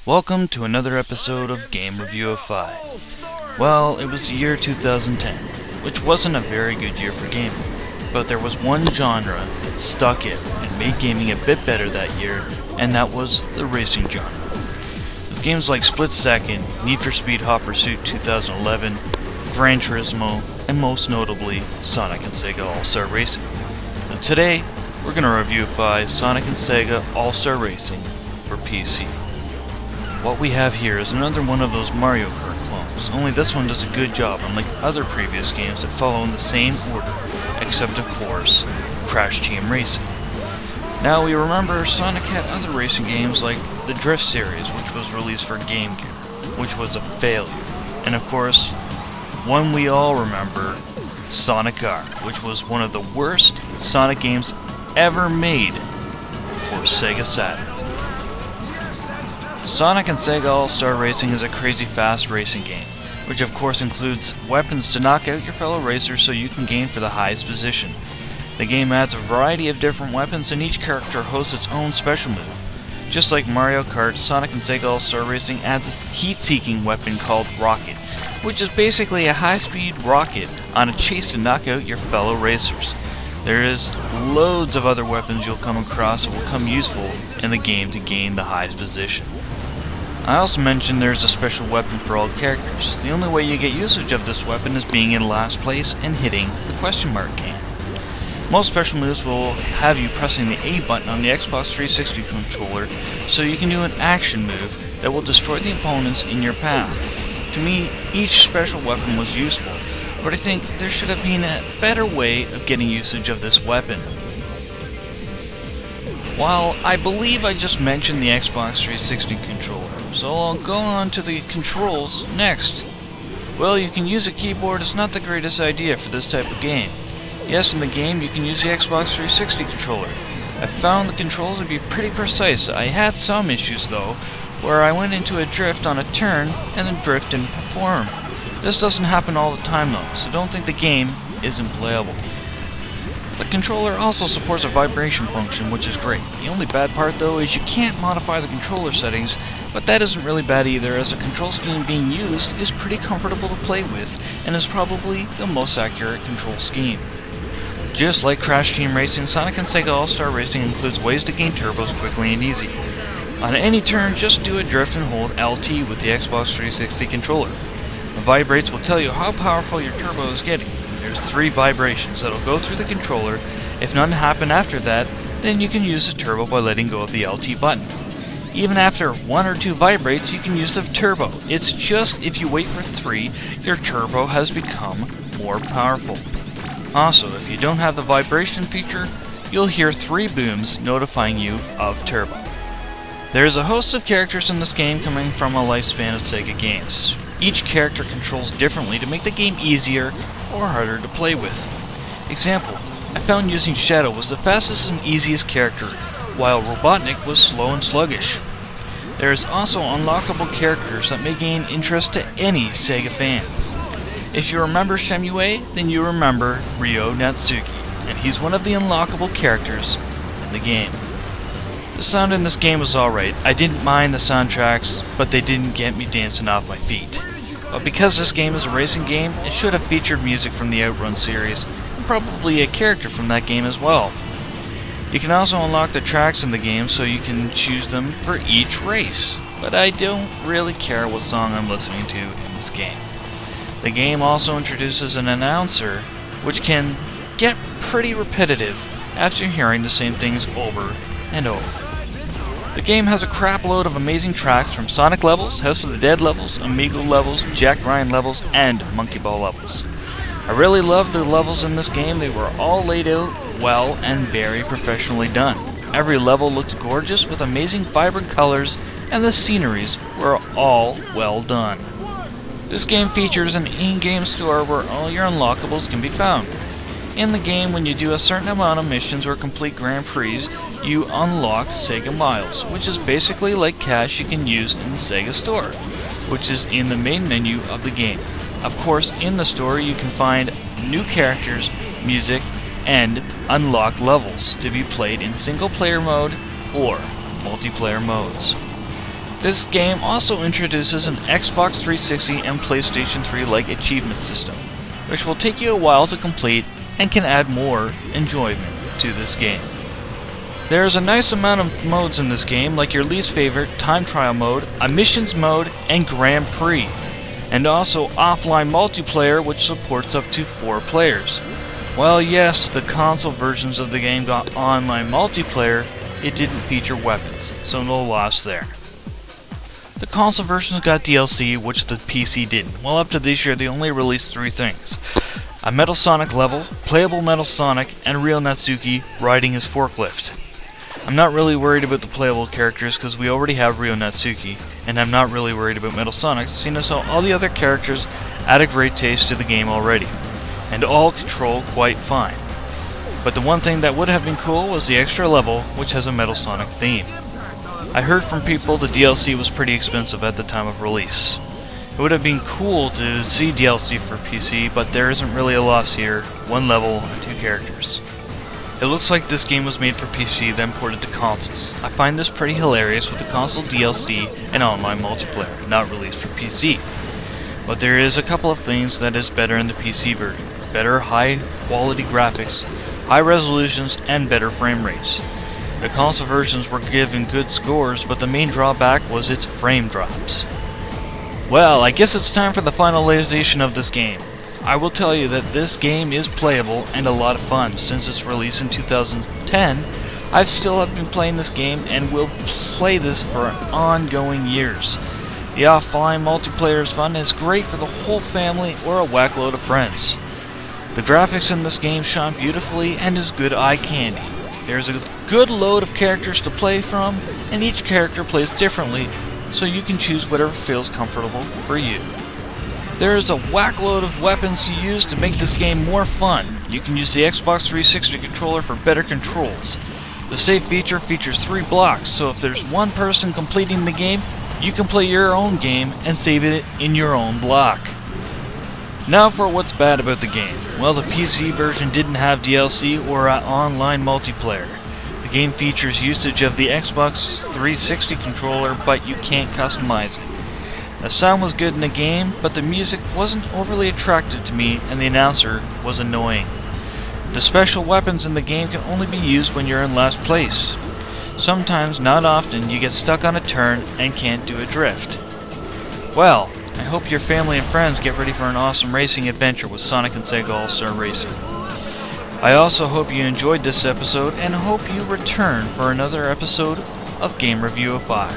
Welcome to another episode of Game Reviewify. Well, it was the year 2010, which wasn't a very good year for gaming, but there was one genre that stuck it and made gaming a bit better that year, and that was the racing genre. With games like Split Second, Need for Speed Hot Pursuit 2011, Gran Turismo, and most notably, Sonic and Sega All-Star Racing. Now today, we're going to reviewify Sonic and Sega All-Star Racing for PC. What we have here is another one of those Mario Kart clones, only this one does a good job, unlike other previous games that follow in the same order, except of course, Crash Team Racing. Now we remember Sonic had other racing games like the Drift series, which was released for Game Gear, which was a failure, and of course, one we all remember, Sonic R, which was one of the worst Sonic games ever made for Sega Saturn. Sonic and Sega All-Star Racing is a crazy fast racing game, which of course includes weapons to knock out your fellow racers so you can gain for the highest position. The game adds a variety of different weapons and each character hosts its own special move. Just like Mario Kart, Sonic and Sega All-Star Racing adds a heat-seeking weapon called Rocket, which is basically a high-speed rocket on a chase to knock out your fellow racers. There is loads of other weapons you'll come across that will come useful in the game to gain the highest position. I also mentioned there's a special weapon for all characters. The only way you get usage of this weapon is being in last place and hitting the question mark can. Most special moves will have you pressing the A button on the Xbox 360 controller so you can do an action move that will destroy the opponents in your path. To me, each special weapon was useful, but I think there should have been a better way of getting usage of this weapon. While I believe I just mentioned the Xbox 360 controller, so I'll go on to the controls next. Well, you can use a keyboard, it's not the greatest idea for this type of game. Yes, in the game you can use the Xbox 360 controller. I found the controls to be pretty precise. I had some issues though, where I went into a drift on a turn and the drift didn't perform. This doesn't happen all the time though, so don't think the game isn't playable. The controller also supports a vibration function, which is great. The only bad part though is you can't modify the controller settings, but that isn't really bad either as the control scheme being used is pretty comfortable to play with and is probably the most accurate control scheme. Just like Crash Team Racing, Sonic and Sega All-Star Racing includes ways to gain turbos quickly and easy. On any turn, just do a drift and hold LT with the Xbox 360 controller. The vibrates will tell you how powerful your turbo is getting. There's 3 vibrations that'll go through the controller. If none happen after that, then you can use the turbo by letting go of the LT button. Even after 1 or 2 vibrates, you can use the turbo. It's just if you wait for 3, your turbo has become more powerful. Also, if you don't have the vibration feature, you'll hear 3 booms notifying you of turbo. There's a host of characters in this game coming from a lifespan of Sega games. Each character controls differently to make the game easier or harder to play with. Example, I found using Shadow was the fastest and easiest character, while Robotnik was slow and sluggish. There is also unlockable characters that may gain interest to any Sega fan. If you remember Shemue, then you remember Ryo Natsuki, and he's one of the unlockable characters in the game. The sound in this game was alright. I didn't mind the soundtracks, but they didn't get me dancing off my feet. But because this game is a racing game, it should have featured music from the Outrun series, and probably a character from that game as well. You can also unlock the tracks in the game so you can choose them for each race, but I don't really care what song I'm listening to in this game. The game also introduces an announcer, which can get pretty repetitive after hearing the same things over and over. The game has a crap load of amazing tracks from Sonic levels, House of the Dead levels, Amigo levels, Jack Ryan levels, and Monkey Ball levels. I really loved the levels in this game. They were all laid out well and very professionally done. Every level looked gorgeous with amazing vibrant colors and the sceneries were all well done. This game features an in-game store where all your unlockables can be found. In the game, when you do a certain amount of missions or complete Grand Prix, you unlock Sega Miles, which is basically like cash you can use in the Sega store, which is in the main menu of the game. Of course, in the store you can find new characters, music, and unlock levels to be played in single player mode or multiplayer modes. This game also introduces an Xbox 360 and PlayStation 3-like achievement system, which will take you a while to complete and can add more enjoyment to this game. There is a nice amount of modes in this game, like your least favorite, time trial mode, a missions mode, and Grand Prix, and also offline multiplayer, which supports up to 4 players. While yes, the console versions of the game got online multiplayer, it didn't feature weapons, so no loss there. The console versions got DLC, which the PC didn't. Well, up to this year, they only released 3 things. A Metal Sonic level, playable Metal Sonic, and Real Natsuki riding his forklift. I'm not really worried about the playable characters because we already have Ryo Natsuki, and I'm not really worried about Metal Sonic, seeing as how all the other characters add a great taste to the game already, and all control quite fine. But the one thing that would have been cool was the extra level, which has a Metal Sonic theme. I heard from people the DLC was pretty expensive at the time of release. It would have been cool to see DLC for PC, but there isn't really a loss here, 1 level and 2 characters. It looks like this game was made for PC, then ported to consoles. I find this pretty hilarious with the console DLC and online multiplayer, not released for PC. But there is a couple of things that is better in the PC version. Better high quality graphics, high resolutions, and better frame rates. The console versions were given good scores, but the main drawback was its frame drops. Well, I guess it's time for the finalization of this game. I will tell you that this game is playable and a lot of fun. Since its release in 2010, I've still been playing this game and will play this for ongoing years. The offline multiplayer is fun and is great for the whole family or a whack load of friends. The graphics in this game shine beautifully and is good eye candy. There's a good load of characters to play from, and each character plays differently, so you can choose whatever feels comfortable for you. There is a whack load of weapons to use to make this game more fun. You can use the Xbox 360 controller for better controls. The save feature features 3 blocks, so if there's one person completing the game, you can play your own game and save it in your own block. Now for what's bad about the game. Well, the PC version didn't have DLC or online multiplayer. The game features usage of the Xbox 360 controller, but you can't customize it. The sound was good in the game, but the music wasn't overly attractive to me, and the announcer was annoying. The special weapons in the game can only be used when you're in last place. Sometimes, not often, you get stuck on a turn and can't do a drift. Well, I hope your family and friends get ready for an awesome racing adventure with Sonic and Sega All-Star Racing. I also hope you enjoyed this episode and hope you return for another episode of Game Reviewify.